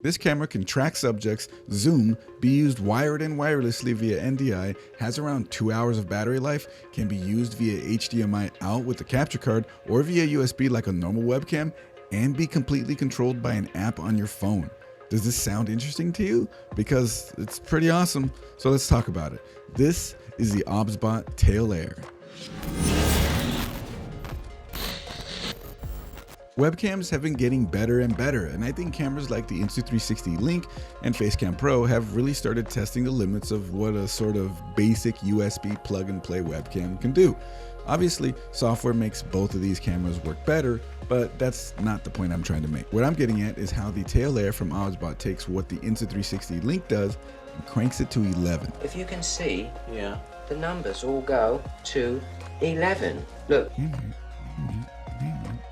This camera can track subjects, zoom, be used wired and wirelessly via NDI, has around 2 hours of battery life, can be used via HDMI out with the capture card or via USB like a normal webcam, and be completely controlled by an app on your phone. Does this sound interesting to you? Because it's pretty awesome. So let's talk about it. This is the OBSBot Tail Air. Webcams have been getting better and better, and I think cameras like the Insta360 Link and Facecam Pro have really started testing the limits of what a sort of basic USB plug-and-play webcam can do. Obviously, software makes both of these cameras work better, but that's not the point I'm trying to make. What I'm getting at is how the Tail Air from OBSBot takes what the Insta360 Link does and cranks it to 11. If you can see, the numbers all go to 11. Look.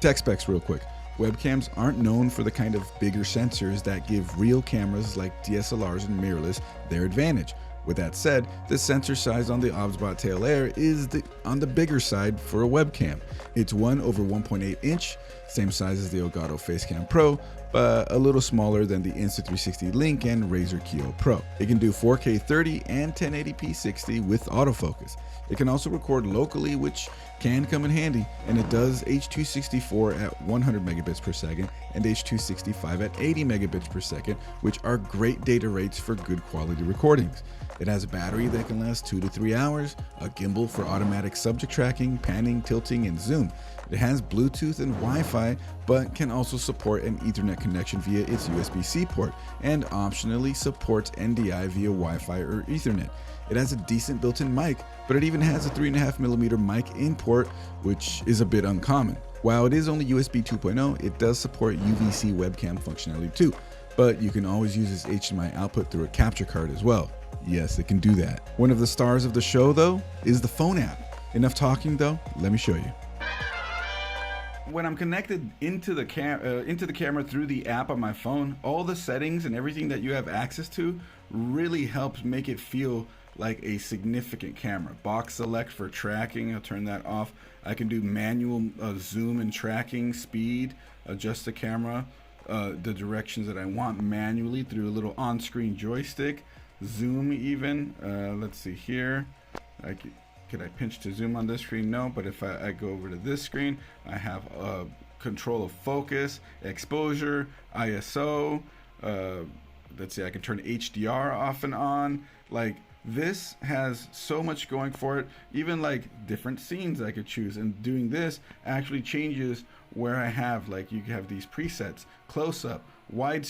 Tech specs real quick. Webcams aren't known for the kind of bigger sensors that give real cameras like DSLRs and mirrorless their advantage. With that said, the sensor size on the OBSBot Tail Air is on the bigger side for a webcam. It's 1/1.8 inch, same size as the Elgato Facecam Pro, but a little smaller than the Insta360 Link and Razer Kiyo Pro. It can do 4K 30 and 1080p 60 with autofocus. It can also record locally, which can come in handy, and it does H.264 at 100 megabits per second and H.265 at 80 megabits per second, which are great data rates for good quality recordings. It has a battery that can last 2 to 3 hours, a gimbal for automatic subject tracking, panning, tilting, and zoom. It has Bluetooth and Wi-Fi, but can also support an Ethernet connection via its USB-C port, and optionally supports NDI via Wi-Fi or Ethernet. It has a decent built-in mic, but it even has a 3.5mm mic in port, which is a bit uncommon. While it is only USB 2.0, it does support UVC webcam functionality too, but you can always use its HDMI output through a capture card as well. Yes, it can do that. One of the stars of the show, though, is the phone app. Enough talking, though, let me show you. When I'm connected into the camera through the app on my phone, all the settings and everything that you have access to really helps make it feel like a significant camera. Box select for tracking, I'll turn that off. I can do manual zoom and tracking, speed, adjust the camera, the directions that I want manually through a little on-screen joystick. Zoom even, let's see here. Could I pinch to zoom on this screen? No, but if I go over to this screen, I have control of focus, exposure, ISO. Let's see, I can turn HDR off and on. Like, this has so much going for it. Even like different scenes I could choose, and doing this actually changes where I have, like, you have these presets: close up, wide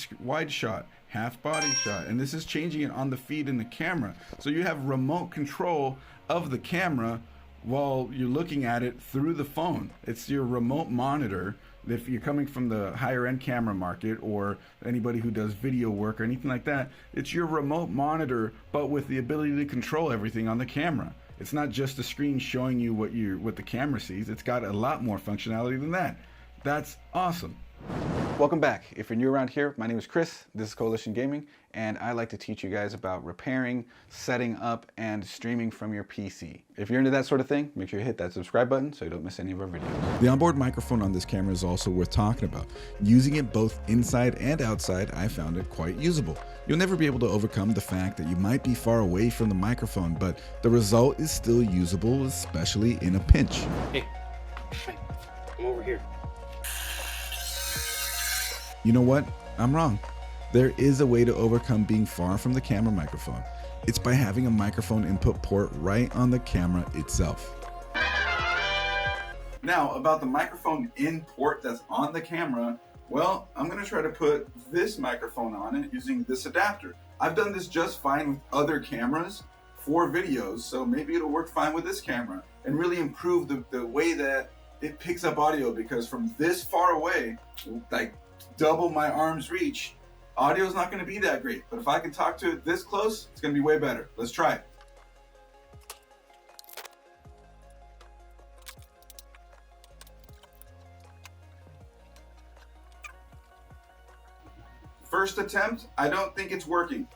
shot, half body shot, and this is changing it on the feed in the camera. So you have remote control of the camera while you're looking at it through the phone. It's your remote monitor. If you're coming from the higher end camera market, or anybody who does video work or anything like that, it's your remote monitor, but with the ability to control everything on the camera. It's not just a screen showing you what the camera sees. It's got a lot more functionality than that. That's awesome. Welcome back. If you're new around here, my name is Chris. This is Coalition Gaming, and I like to teach you guys about repairing, setting up, and streaming from your PC. If you're into that sort of thing, make sure you hit that subscribe button so you don't miss any of our videos. The onboard microphone on this camera is also worth talking about. Using it both inside and outside, I found it quite usable. You'll never be able to overcome the fact that you might be far away from the microphone, but the result is still usable, especially in a pinch. Hey, come over here. You know what? I'm wrong. There is a way to overcome being far from the camera microphone. It's by having a microphone input port right on the camera itself. Now, about the microphone in port that's on the camera, well, I'm going to try to put this microphone on it using this adapter. I've done this just fine with other cameras for videos, so maybe it'll work fine with this camera and really improve the way that it picks up audio, because from this far away, like double my arm's reach, audio's not going to be that great. But if I can talk to it this close, it's going to be way better. Let's try it. First attempt, I don't think it's working.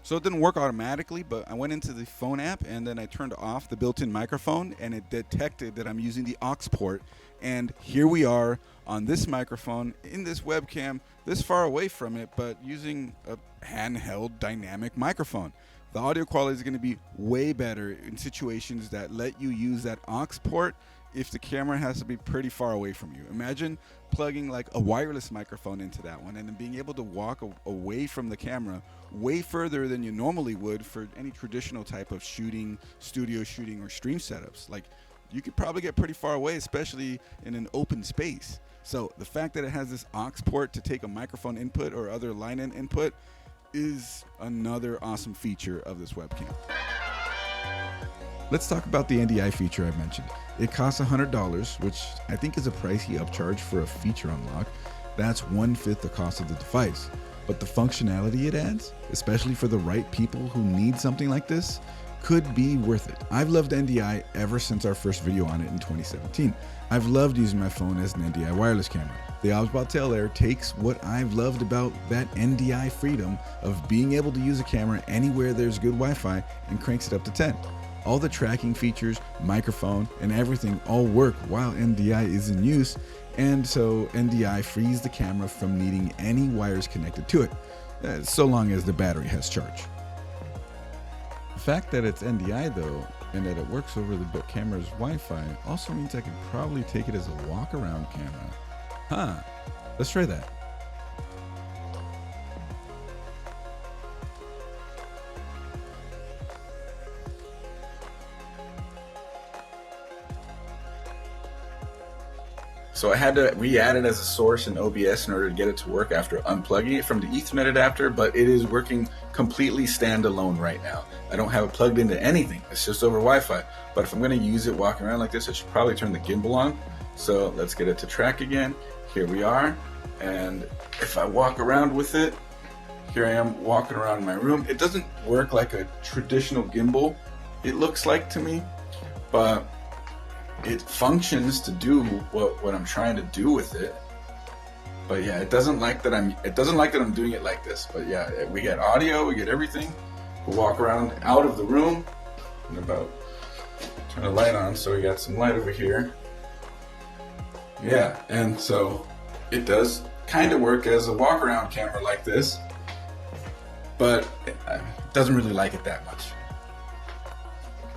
So it didn't work automatically, but I went into the phone app and then I turned off the built-in microphone and it detected that I'm using the aux port. And here we are on this microphone in this webcam, this far away from it, but using a handheld dynamic microphone. The audio quality is going to be way better in situations that let you use that aux port if the camera has to be pretty far away from you. Imagine plugging like a wireless microphone into that one and then being able to walk away from the camera way further than you normally would for any traditional type of shooting, studio shooting, or stream setups. Like, you could probably get pretty far away, especially in an open space. So the fact that it has this aux port to take a microphone input or other line-in input is another awesome feature of this webcam. Let's talk about the NDI feature I mentioned. It costs $100, which I think is a pricey upcharge for a feature unlock. That's 1/5 the cost of the device. But the functionality it adds, especially for the right people who need something like this, could be worth it. I've loved NDI ever since our first video on it in 2017. I've loved using my phone as an NDI wireless camera. The OBSBOT Tail Air takes what I've loved about that NDI freedom of being able to use a camera anywhere there's good Wi-Fi and cranks it up to 10. All the tracking features, microphone, and everything all work while NDI is in use, and so NDI frees the camera from needing any wires connected to it, so long as the battery has charge. The fact that it's NDI though, and that it works over the camera's Wi-Fi also means I could probably take it as a walk-around camera. Let's try that. So I had to re-add it as a source in OBS in order to get it to work after unplugging it from the Ethernet adapter, but it is working completely standalone right now. I don't have it plugged into anything. It's just over Wi-Fi. But if I'm going to use it walking around like this, I should probably turn the gimbal on. So let's get it to track again. Here we are. And if I walk around with it, here I am walking around my room. It doesn't work like a traditional gimbal, it looks like to me, but it functions to do what I'm trying to do with it. But yeah, it doesn't like that I'm doing it like this. But yeah, we get audio, we get everything. We'll walk around out of the room and about turn the light on, so we got some light over here. Yeah, and so it does kind of work as a walk around camera like this, but it doesn't really like it that much.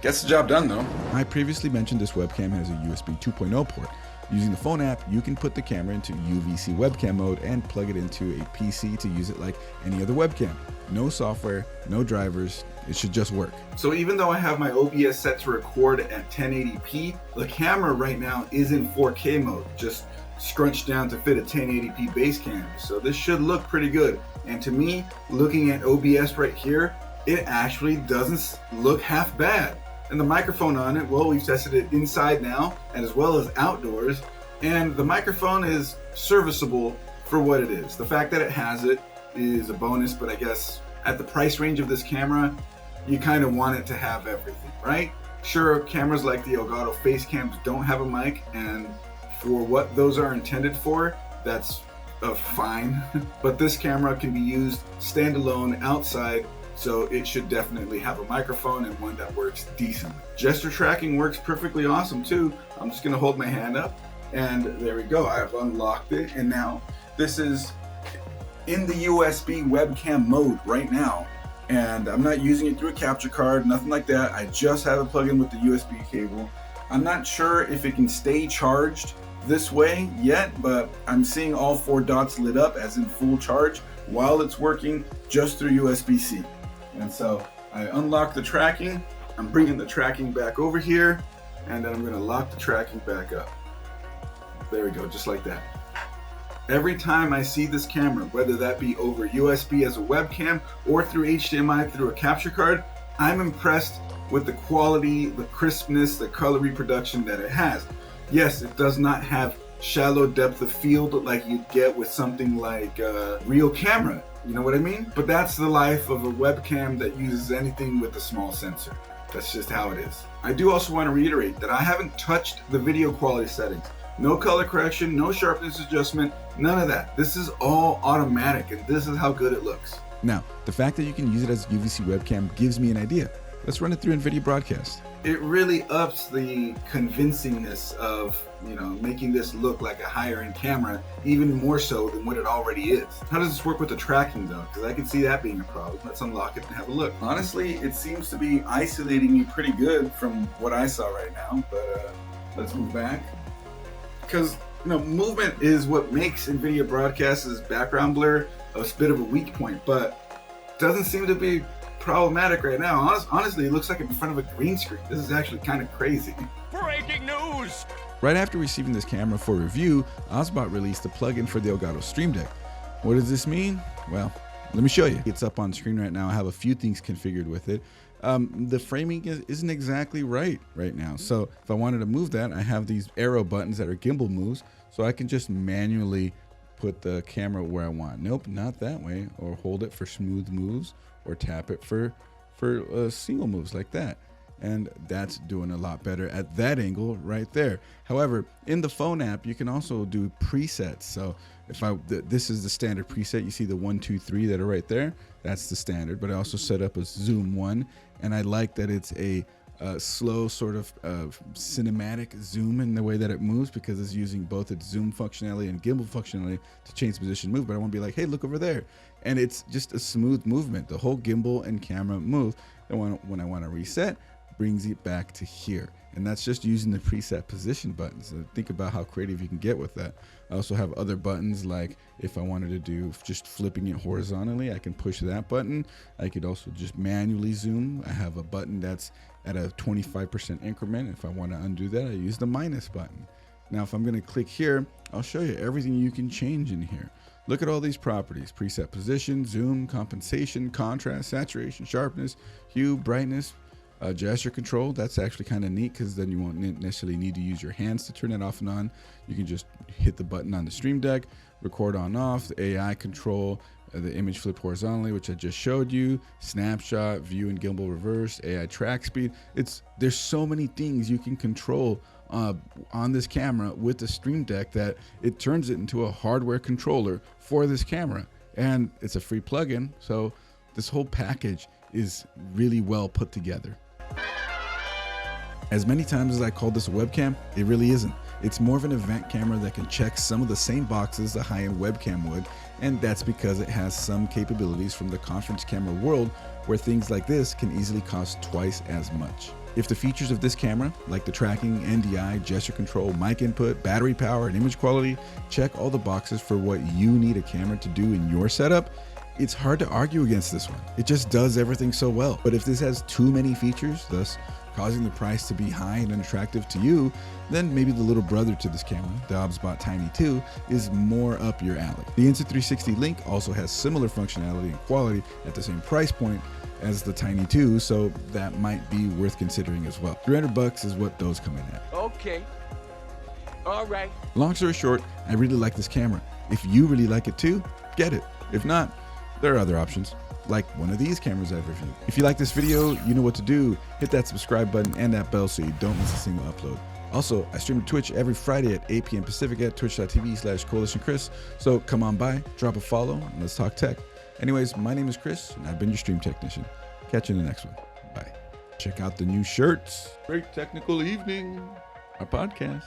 Gets the job done though. I previously mentioned this webcam has a USB 2.0 port. Using the phone app, you can put the camera into UVC webcam mode and plug it into a PC to use it like any other webcam. No software, no drivers, it should just work. So even though I have my OBS set to record at 1080p, the camera right now is in 4K mode, just scrunched down to fit a 1080p base cam. So this should look pretty good. And to me, looking at OBS right here, it actually doesn't look half bad. And the microphone on it, well, we've tested it inside now and as well as outdoors, and the microphone is serviceable for what it is. The fact that it has it is a bonus, but I guess at the price range of this camera, you kind of want it to have everything, right? Sure, cameras like the Elgato face cams don't have a mic, and for what those are intended for, that's fine. But this camera can be used standalone outside, so it should definitely have a microphone and one that works decently. Gesture tracking works perfectly awesome too. I'm just gonna hold my hand up and there we go. I've unlocked it and now this is in the USB webcam mode right now. And I'm not using it through a capture card, nothing like that. I just have it plugged in with the USB cable. I'm not sure if it can stay charged this way yet, but I'm seeing all 4 dots lit up as in full charge while it's working just through USB-C. And so I unlock the tracking, I'm bringing the tracking back over here, and then I'm gonna lock the tracking back up. There we go, just like that. Every time I see this camera, whether that be over USB as a webcam or through HDMI through a capture card, I'm impressed with the quality, the crispness, the color reproduction that it has. Yes, it does not have shallow depth of field like you'd get with something like a real camera. You know what I mean? But that's the life of a webcam that uses anything with a small sensor. That's just how it is. I do also want to reiterate that I haven't touched the video quality settings. No color correction, no sharpness adjustment, none of that. This is all automatic, and this is how good it looks. Now, the fact that you can use it as a UVC webcam gives me an idea. Let's run it through NVIDIA Broadcast. It really ups the convincingness of, making this look like a higher end camera, even more so than what it already is. How does this work with the tracking though? Because I can see that being a problem. Let's unlock it and have a look. Honestly, it seems to be isolating you pretty good from what I saw right now, but let's move back. Because, movement is what makes NVIDIA Broadcast's background blur a bit of a weak point, but doesn't seem to be problematic right now. Honestly, it looks like in front of a green screen. This is actually kind of crazy. Breaking news! Right after receiving this camera for review, OBSBOT released a plugin for the Elgato Stream Deck. What does this mean? Well, let me show you. It's up on screen right now. I have a few things configured with it. The framing isn't exactly right now. So if I wanted to move that, I have these arrow buttons that are gimbal moves. So I can just manually put the camera where I want. Nope, not that way. Or hold it for smooth moves, or tap it for single moves like that. And that's doing a lot better at that angle right there. However, in the phone app, you can also do presets. So if this is the standard preset, you see the 1, 2, 3 that are right there. That's the standard, but I also set up a zoom 1, and I like that it's a slow sort of cinematic zoom in the way that it moves, because it's using both its zoom functionality and gimbal functionality to change position move. But I won't be like, hey, look over there. And it's just a smooth movement. The whole gimbal and camera move. And when I want to reset, brings it back to here. And that's just using the preset position buttons. So think about how creative you can get with that. I also have other buttons, like if I wanted to do just flipping it horizontally, I can push that button. I could also just manually zoom. I have a button that's at a 25% increment. If I want to undo that, I use the minus button. Now, if I'm going to click here, I'll show you everything you can change in here. Look at all these properties: preset position, zoom, compensation, contrast, saturation, sharpness, hue, brightness, gesture control. That's actually kind of neat, because then you won't necessarily need to use your hands to turn it off and on. You can just hit the button on the Stream Deck, record on off, the AI control, the image flip horizontally, which I just showed you, snapshot, view and gimbal reverse, AI track speed. There's so many things you can control on this camera with the Stream Deck that it turns it into a hardware controller for this camera. And it's a free plugin, so this whole package is really well put together. As many times as I called this a webcam, it really isn't. It's more of an event camera that can check some of the same boxes a high-end webcam would, and that's because it has some capabilities from the conference camera world, where things like this can easily cost twice as much. If the features of this camera, like the tracking, NDI, gesture control, mic input, battery power, and image quality, check all the boxes for what you need a camera to do in your setup, it's hard to argue against this one. It just does everything so well. But if this has too many features, thus causing the price to be high and unattractive to you, then maybe the little brother to this camera, the OBSBOT Tiny 2, is more up your alley. The Insta360 Link also has similar functionality and quality at the same price point as the Tiny 2, so that might be worth considering as well. $300 is what those come in at. Okay. All right. Long story short, I really like this camera. If you really like it too, get it. If not, there are other options, like one of these cameras I've reviewed. If you like this video, you know what to do. Hit that subscribe button and that bell so you don't miss a single upload. Also, I stream to Twitch every Friday at 8 p.m. Pacific at twitch.tv/CoalitionChris. So come on by, drop a follow, and let's talk tech. Anyways, my name is Chris, and I've been your stream technician. Catch you in the next one. Bye. Check out the new shirts. Great technical evening. Our podcast.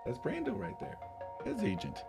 That's Brando right there. His agent.